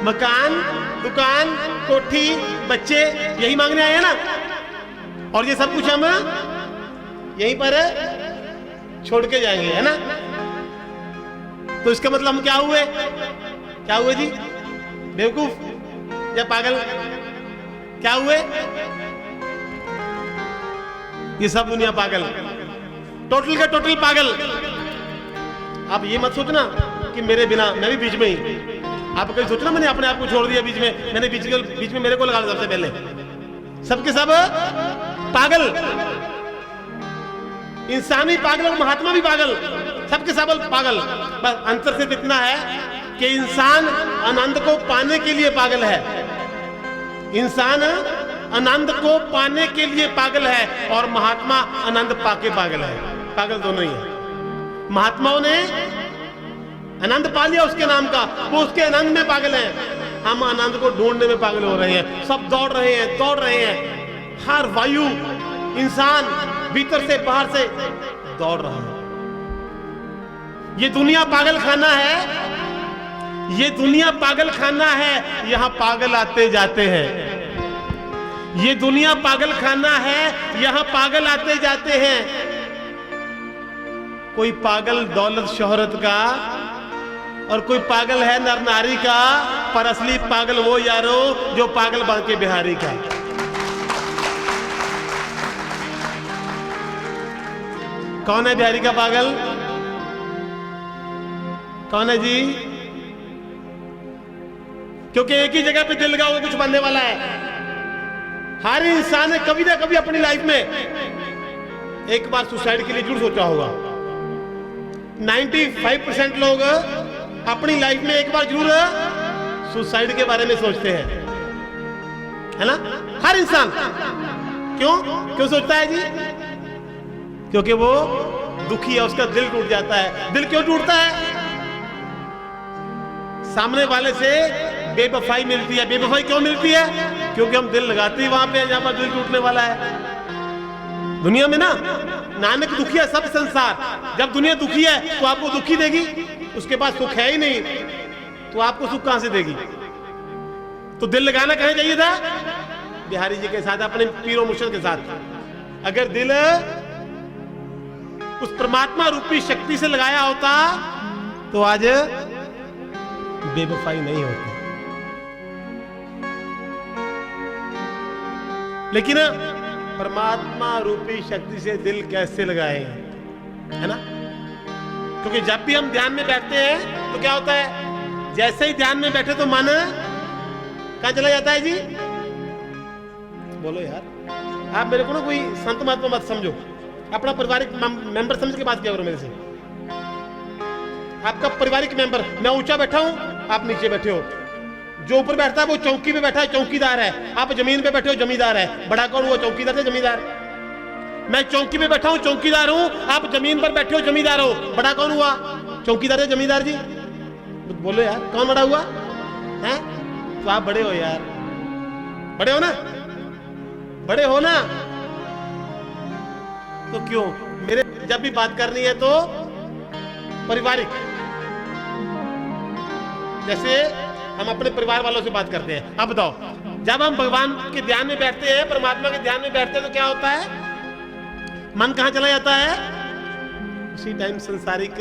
मकान, दुकान, कोठी, बच्चे, यही मांगने आए हैं ना। और ये सब कुछ हम यहीं पर छोड़ के जाएंगे, है ना। तो इसका मतलब हम क्या हुए? क्या हुए जी? बेवकूफ या पागल? क्या हुए? ये सब दुनिया पागल, टोटल का टोटल पागल। आप ये मत सोचना कि मेरे बिना, मैं भी बीच में ही। आप कभी सोचना मैंने अपने आप को छोड़ दिया बीच में, मैंने बीच में मेरे को लगा सबसे पहले। सबके सब पागल, इंसान भी पागल और महात्मा भी पागल, सबके सब पागल। बस अंतर सिर्फ इतना है कि इंसान आनंद को पाने के लिए पागल है, इंसान आनंद को पाने के लिए पागल है, और महात्मा आनंद पाके पागल है। पागल दोनों ही है। महात्माओं ने आनंद पा लिया उसके नाम का, वो उसके आनंद में पागल हैं। हम आनंद को ढूंढने में पागल हो रहे हैं। सब दौड़ रहे हैं। हर वायु, इंसान भीतर से बाहर से दौड़ रहा है। ये दुनिया पागल खाना है, ये दुनिया पागल खाना है। यहां पागल आते जाते हैं। ये दुनिया पागल खाना है, यहां पागल आते जाते हैं। कोई पागल दौलत शोहरत का, और कोई पागल है नर नारी का, पर असली पागल वो यारो जो पागल बांके बिहारी का। कौन है बिहारी का पागल? कौन है जी? क्योंकि एक ही जगह पे दिल लगाओगे कुछ बनने वाला है। हर इंसान ने कभी ना कभी अपनी लाइफ में एक बार सुसाइड के लिए जरूर सोचा होगा। 95% लोग अपनी लाइफ में एक बार जरूर सुसाइड के बारे में सोचते हैं, है ना। हर इंसान क्यों सोचता है जी? क्योंकि वो दुखी है, उसका दिल टूट जाता है। दिल क्यों टूटता है? सामने वाले से बेवफाई मिलती है। बेवफाई क्यों मिलती है? क्योंकि हम दिल लगाते ही वहां पे जहां पर दिल टूटने वाला है। दुनिया में ना, नानक दुखी है सब संसार। जब दुनिया दुखी है तो आपको दुखी देगी, उसके पास सुख है ही नहीं, तो आपको सुख कहां से देगी? तो दिल लगाना कहां चाहिए था? बिहारी जी के साथ, अपने पीरो मुर्शिद के साथ। अगर दिल उस परमात्मा रूपी शक्ति से लगाया होता तो आज बेवफाई नहीं होती। लेकिन परमात्मा रूपी शक्ति से दिल कैसे लगाए, है ना। क्योंकि जब भी हम ध्यान में बैठते हैं तो क्या होता है? जैसे ही ध्यान में बैठे तो मन कहां चला जाता है जी? बोलो यार, आप मेरे को ना कोई संत महात्मा मत समझो, अपना पारिवारिक मेंबर समझ के बात किया करो मेरे से। आपका पारिवारिक मेंबर, मैं ऊंचा बैठा हूं, आप नीचे बैठे हो। जो ऊपर बैठता है वो चौकी पे बैठा है, चौकीदार है। आप जमीन पे बैठे हो, जमींदार है। बड़ा कौन हुआ? चौकीदार से जमींदार। मैं चौकी पे बैठा हूं, चौकीदार हूं। आप जमीन पर बैठे हो, जमींदार हो। बड़ा कौन हुआ? चौकीदार है, जमींदार जी। बोलो यार, कौन बड़ा हुआ है? तो आप बड़े हो यार, बड़े हो ना, बड़े हो ना। तो क्यों मेरे जब भी बात करनी है तो पारिवारिक, जैसे हम अपने परिवार वालों से बात करते हैं। अब बताओ, जब हम भगवान के ध्यान में बैठते हैं, परमात्मा के ध्यान में बैठते हैं, तो क्या होता है? मन कहां चला जाता है? उसी टाइम संसारिक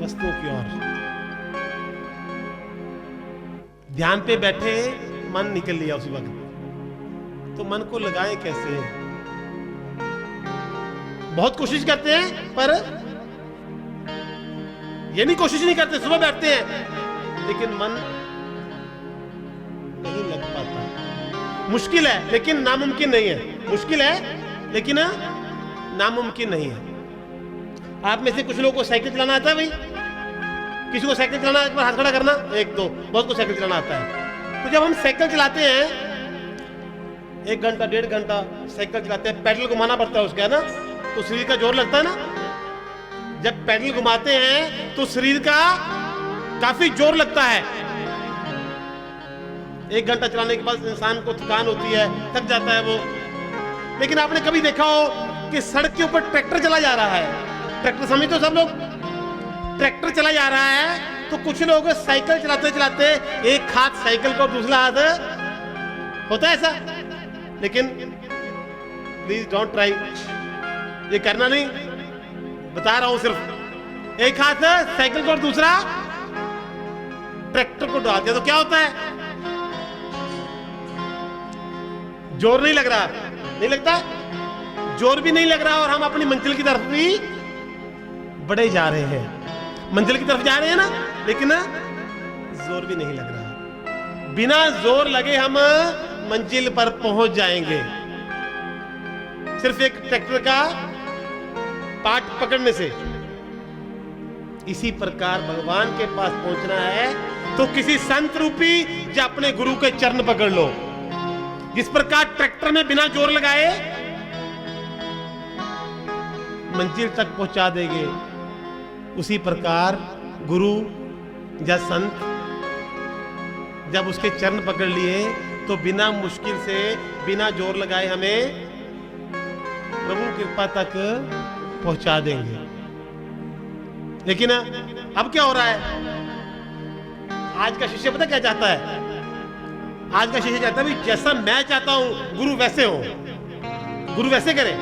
वस्तुओं की ओर। ध्यान पे बैठे, मन निकल लिया उसी वक्त, तो मन को लगाए कैसे? बहुत कोशिश करते हैं, पर ये नहीं कोशिश नहीं करते। सुबह बैठते हैं लेकिन मन नहीं लग पाता। मुश्किल है लेकिन नामुमकिन नहीं है। मुश्किल है लेकिन नामुमकिन नहीं है। आप में से कुछ लोगों को साइकिल चलाना आता है भाई? किसी को साइकिल चलाना, एक बार हाथ खड़ा करना। एक दो, बहुत को साइकिल चलाना आता है। तो जब हम साइकिल चलाते हैं, 1 घंटा 1.5 घंटा साइकिल चलाते हैं, पैडल घुमाना पड़ता है उसका, है ना, तो शरीर का जोर लगता है ना। जब पैडल घुमाते हैं तो शरीर का काफी जोर लगता है। 1 घंटा चलाने के बाद इंसान को थकान होती है, थक जाता है वो। लेकिन आपने कभी देखा हो कि सड़क के ऊपर ट्रैक्टर चला जा रहा है? ट्रैक्टर समझते हो सब लोग? ट्रैक्टर चला जा रहा है तो कुछ लोग साइकिल चलाते चलाते एक हाथ साइकिल को दूसरा हाथ, होता है ऐसा। लेकिन प्लीज डोंट ट्राई, ये करना नहीं, बता रहा हूं सिर्फ। एक हाथ साइकिल को और दूसरा ट्रैक्टर को डाल दिया तो क्या होता है? जोर नहीं लग रहा, नहीं लगता, जोर भी नहीं लग रहा और हम अपनी मंजिल की तरफ भी बढ़े जा रहे हैं। मंजिल की तरफ जा रहे हैं ना, लेकिन जोर भी नहीं लग रहा। बिना जोर लगे हम मंजिल पर पहुंच जाएंगे, सिर्फ एक ट्रैक्टर का पार्ट पकड़ने से। इसी प्रकार भगवान के पास पहुंचना है तो किसी संत रूपी या अपने गुरु के चरण पकड़ लो। जिस प्रकार ट्रैक्टर में बिना जोर लगाए मंजिल तक पहुंचा देंगे, उसी प्रकार गुरु या संत जब उसके चरण पकड़ लिए तो बिना मुश्किल से, बिना जोर लगाए हमें प्रभु कृपा तक पहुंचा देंगे। लेकिन अब क्या हो रहा है? आज का शिष्य पता क्या चाहता है? आज का शिष्य चाहता है भी जैसा मैं चाहता हूं गुरु वैसे हो, गुरु वैसे करे,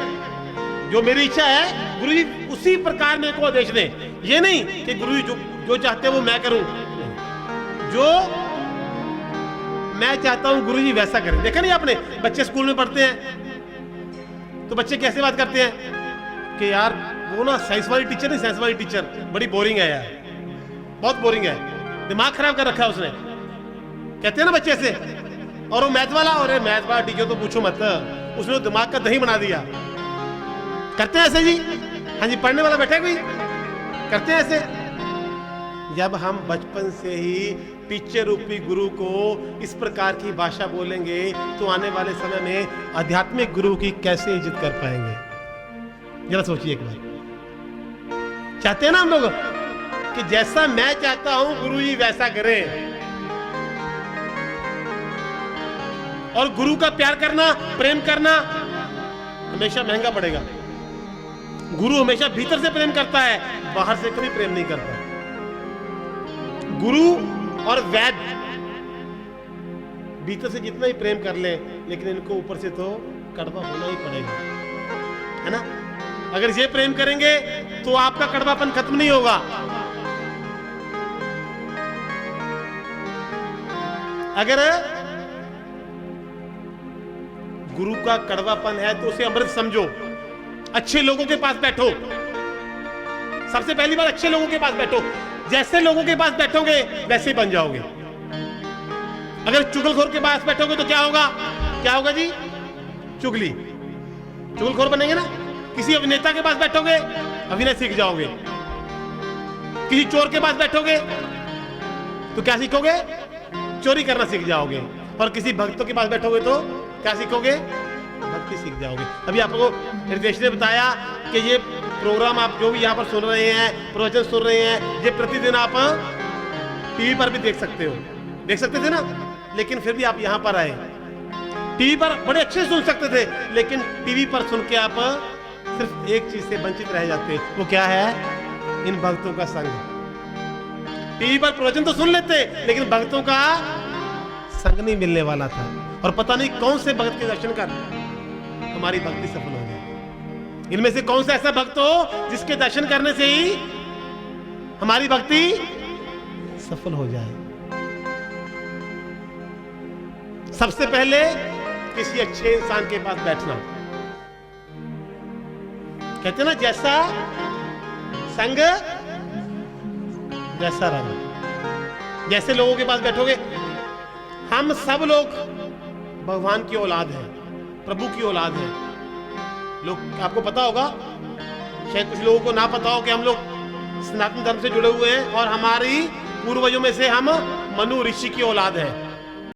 जो मेरी इच्छा है गुरु जी उसी प्रकार मेरे को आदेश दें। ये नहीं कि गुरु जी जो चाहते हैं वो मैं करूं, जो मैं चाहता हूं गुरु जी वैसा करें। देखा नहीं आपने, बच्चे स्कूल में पढ़ते हैं तो बच्चे कैसे बात करते हैं कि यार वो ना साइंस वाली टीचर नहीं, साइंस वाली टीचर बड़ी बोरिंग है यार, बहुत बोरिंग है, दिमाग खराब कर रखा है उसने, कहते हैं ना बच्चे से। और वो मैथ वाला, और मैथ वाला टीचर तो पूछो मत, उसने तो दिमाग का दही बना दिया। करते हैं ऐसे जी? हाँ जी, पढ़ने वाला बैठा है कोई, करते हैं ऐसे। जब हम बचपन से ही टीचर रूपी गुरु को इस प्रकार की भाषा बोलेंगे तो आने वाले समय में आध्यात्मिक गुरु की कैसे इज्जत कर पाएंगे? जरा सोचिए एक बार। चाहते हैं ना हम लोग कि जैसा मैं चाहता हूं गुरु जी वैसा करें, और गुरु का प्यार करना, प्रेम करना हमेशा महंगा पड़ेगा। गुरु हमेशा भीतर से प्रेम करता है, बाहर से कभी प्रेम नहीं करता। गुरु और वैद्य भीतर से जितना ही प्रेम कर ले, लेकिन इनको ऊपर से तो कड़वा होना ही पड़ेगा, है ना? अगर ये प्रेम करेंगे तो आपका कड़वापन खत्म नहीं होगा। अगर गुरु का कड़वापन है तो उसे अमृत समझो। अच्छे लोगों के पास बैठो, सबसे पहली बार अच्छे लोगों के पास बैठो। जैसे लोगों के पास बैठोगे वैसे ही बन जाओगे। अगर चुगलखोर के पास बैठोगे तो क्या होगा? क्या होगा जी? चुगलखोर बनेंगे ना। किसी अभिनेता के पास बैठोगे अभिनय सीख जाओगे। किसी चोर के पास बैठोगे तो क्या सीखोगे? चोरी करना सीख जाओगे। और किसी भक्तों के पास बैठोगे तो क्या सीखोगे? भक्ति सीख जाओगे। अभी आपको निर्देश ने बताया कि ये प्रोग्राम आप जो भी यहाँ पर सुन रहे हैं, प्रवचन सुन रहे हैं, ये प्रतिदिन आप टीवी पर भी देख सकते हो। देख सकते थे ना, लेकिन फिर भी आप यहाँ पर आए। टीवी पर बड़े अच्छे सुन सकते थे, लेकिन टीवी पर सुन के आप सिर्फ एक चीज से वंचित रह जाते। वो क्या है? इन भक्तों का संग। टीवी पर प्रवचन तो सुन लेते, लेकिन भक्तों का संग नहीं मिलने वाला था। और पता नहीं कौन से भक्त के दर्शन कर हमारी भक्ति सफल हो जाए। इनमें से कौन सा ऐसा भक्त हो जिसके दर्शन करने से ही हमारी भक्ति सफल हो जाए। सबसे पहले किसी अच्छे इंसान के पास बैठना। कहते ना, जैसा संग वैसा रंग। जैसे लोगों के पास बैठोगे, हम सब लोग भगवान की औलाद हैं, प्रभु की औलाद हैं। लोग, आपको पता होगा, शायद कुछ लोगों को ना पता हो कि हम लोग सनातन धर्म से जुड़े हुए हैं और हमारी पूर्वजों में से हम मनु ऋषि की औलाद हैं।